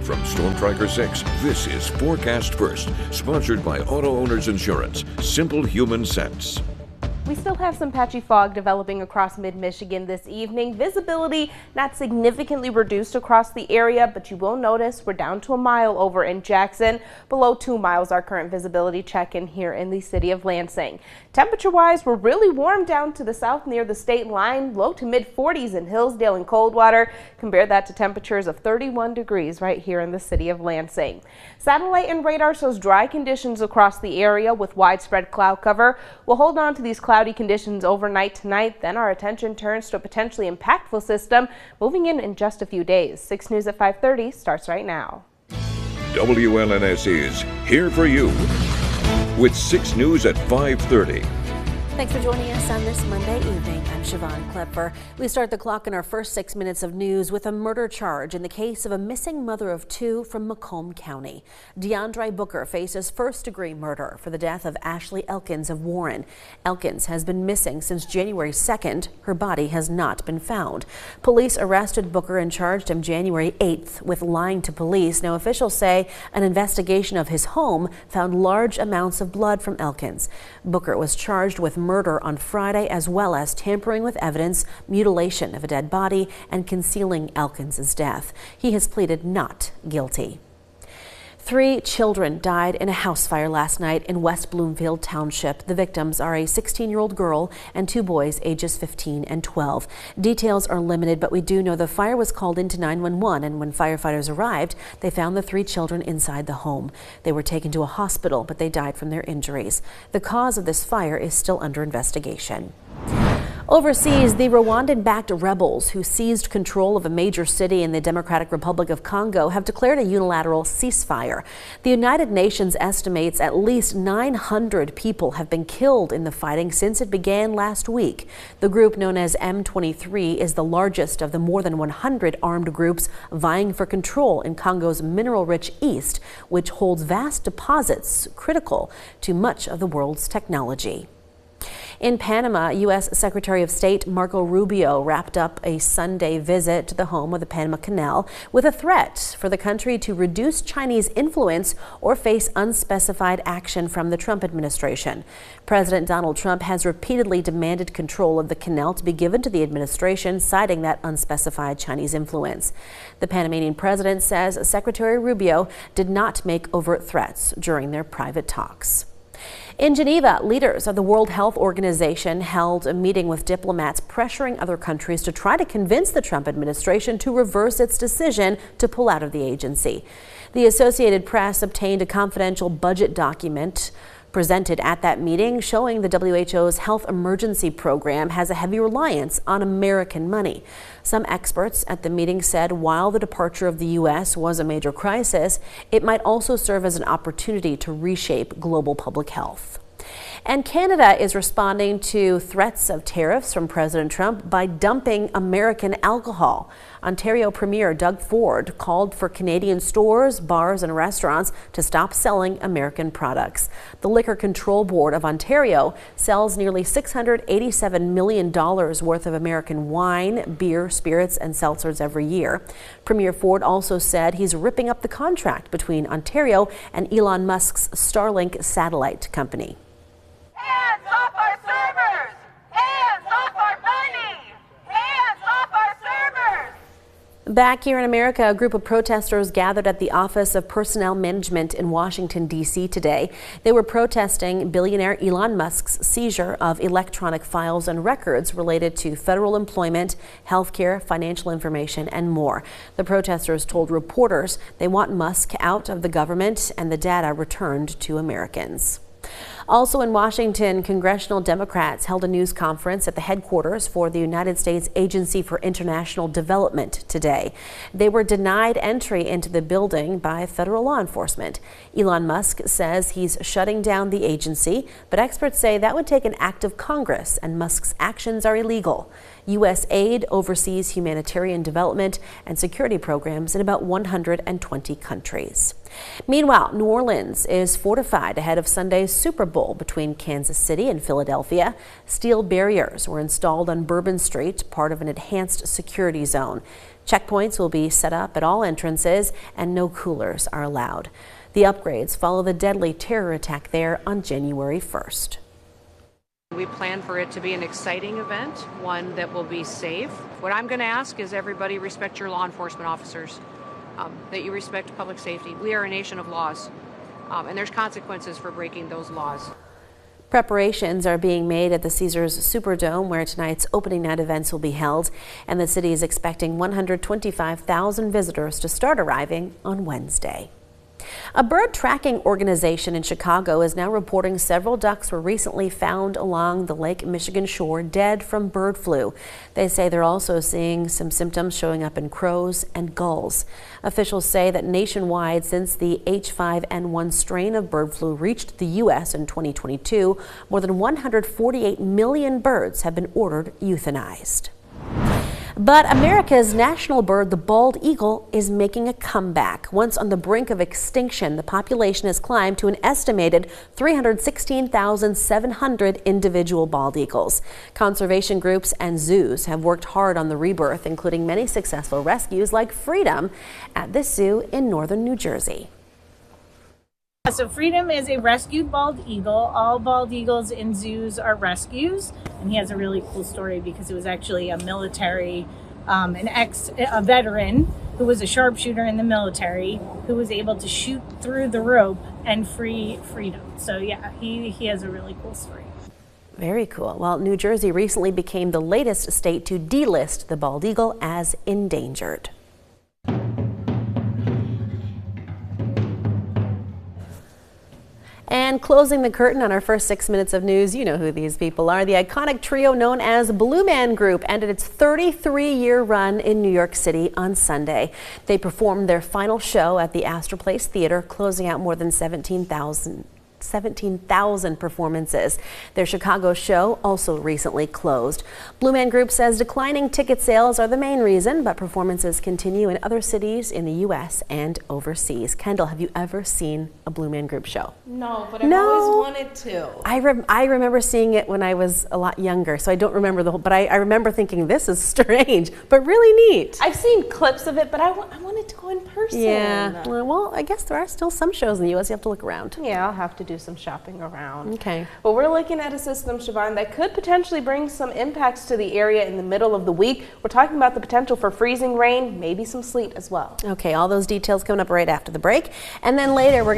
From Storm Tracker 6, this is Forecast First, sponsored by Auto Owners Insurance. Simple human sense. We still have some patchy fog developing across mid-Michigan this evening. Visibility not significantly reduced across the area, but you will notice we're down to a mile over in Jackson. Below 2 miles our current visibility check-in here in the city of Lansing. Temperature-wise, we're really warm down to the south near the state line, low to mid-40s in Hillsdale and Coldwater. Compare that to temperatures of 31 degrees right here in the city of Lansing. Satellite and radar shows dry conditions across the area with widespread cloud cover. We'll hold on to these cloudy conditions overnight tonight, then our attention turns to a potentially impactful system moving in just a few days. 6 News at 5:30 starts right now. WLNS is here for you with 6 News at 5:30. Thanks for joining us on this Monday evening. I'm Siobhan Klepfer. We start the clock in our first 6 minutes of news with a murder charge in the case of a missing mother of 2 from Macomb County. DeAndre Booker faces first-degree murder for the death of Ashley Elkins of Warren. Elkins has been missing since January 2nd. Her body has not been found. Police arrested Booker and charged him January 8th with lying to police. Now, officials say an investigation of his home found large amounts of blood from Elkins. Booker was charged with murder on Friday, as well as tampering with evidence, mutilation of a dead body, and concealing Elkins' death. He has pleaded not guilty. 3 children died in a house fire last night in West Bloomfield Township. The victims are a 16-year-old girl and 2 boys ages 15 and 12. Details are limited, but we do know the fire was called into 911, and when firefighters arrived, they found the 3 children inside the home. They were taken to a hospital, but they died from their injuries. The cause of this fire is still under investigation. Overseas, the Rwandan-backed rebels who seized control of a major city in the Democratic Republic of Congo have declared a unilateral ceasefire. The United Nations estimates at least 900 people have been killed in the fighting since it began last week. The group, known as M23, is the largest of the more than 100 armed groups vying for control in Congo's mineral-rich east, which holds vast deposits critical to much of the world's technology. In Panama, U.S. Secretary of State Marco Rubio wrapped up a Sunday visit to the home of the Panama Canal with a threat for the country to reduce Chinese influence or face unspecified action from the Trump administration. President Donald Trump has repeatedly demanded control of the canal to be given to the administration, citing that unspecified Chinese influence. The Panamanian president says Secretary Rubio did not make overt threats during their private talks. In Geneva, leaders of the World Health Organization held a meeting with diplomats pressuring other countries to try to convince the Trump administration to reverse its decision to pull out of the agency. The Associated Press obtained a confidential budget document presented at that meeting showing the WHO's health emergency program has a heavy reliance on American money. Some experts at the meeting said while the departure of the U.S. was a major crisis, it might also serve as an opportunity to reshape global public health. And Canada is responding to threats of tariffs from President Trump by dumping American alcohol. Ontario Premier Doug Ford called for Canadian stores, bars, and restaurants to stop selling American products. The Liquor Control Board of Ontario sells nearly $687 million worth of American wine, beer, spirits, and seltzers every year. Premier Ford also said he's ripping up the contract between Ontario and Elon Musk's Starlink satellite company. Hands off our servers! Hands off our money! Hands off our servers! Back here in America, a group of protesters gathered at the Office of Personnel Management in Washington, D.C. today. They were protesting billionaire Elon Musk's seizure of electronic files and records related to federal employment, healthcare, financial information, and more. The protesters told reporters they want Musk out of the government and the data returned to Americans. Also in Washington, congressional Democrats held a news conference at the headquarters for the United States Agency for International Development today. They were denied entry into the building by federal law enforcement. Elon Musk says he's shutting down the agency, but experts say that would take an act of Congress, and Musk's actions are illegal. U.S. aid oversees humanitarian development and security programs in about 120 countries. Meanwhile, New Orleans is fortified ahead of Sunday's Super Bowl between Kansas City and Philadelphia. Steel barriers were installed on Bourbon Street, part of an enhanced security zone. Checkpoints will be set up at all entrances and no coolers are allowed. The upgrades follow the deadly terror attack there on January 1st. We plan for it to be an exciting event, one that will be safe. What I'm going to ask is everybody respect your law enforcement officers, that you respect public safety. We are a nation of laws, and there's consequences for breaking those laws. Preparations are being made at the Caesars Superdome, where tonight's opening night events will be held, and the city is expecting 125,000 visitors to start arriving on Wednesday. A bird tracking organization in Chicago is now reporting several ducks were recently found along the Lake Michigan shore dead from bird flu. They say they're also seeing some symptoms showing up in crows and gulls. Officials say that nationwide, since the H5N1 strain of bird flu reached the U.S. in 2022, more than 148 million birds have been ordered euthanized. But America's national bird, the bald eagle, is making a comeback. Once on the brink of extinction, the population has climbed to an estimated 316,700 individual bald eagles. Conservation groups and zoos have worked hard on the rebirth, including many successful rescues like Freedom at this zoo in northern New Jersey. So Freedom is a rescued bald eagle. All bald eagles in zoos are rescues, and he has a really cool story because it was actually a military, a veteran who was a sharpshooter in the military who was able to shoot through the rope and free Freedom. So yeah, he has a really cool story. Very cool. Well, New Jersey recently became the latest state to delist the bald eagle as endangered. And closing the curtain on our first 6 minutes of news, you know who these people are. The iconic trio known as Blue Man Group ended its 33-year run in New York City on Sunday. They performed their final show at the Astor Place Theater, closing out more than 17,000 performances. Their Chicago show also recently closed. Blue Man Group says declining ticket sales are the main reason, but performances continue in other cities in the U.S. and overseas. Kendall, have you ever seen a Blue Man Group show? No, but I've always wanted to. I remember seeing it when I was a lot younger, so I don't remember the whole, but I remember thinking this is strange, but really neat. I've seen clips of it, but I wanted to go in person. Yeah, well, I guess there are still some shows in the U.S. you have to look around. Yeah, I'll have to do some shopping around. Okay. But we're looking at a system, Siobhan, that could potentially bring some impacts to the area in the middle of the week. We're talking about the potential for freezing rain, maybe some sleet as well. Okay, all those details coming up right after the break. And then later we're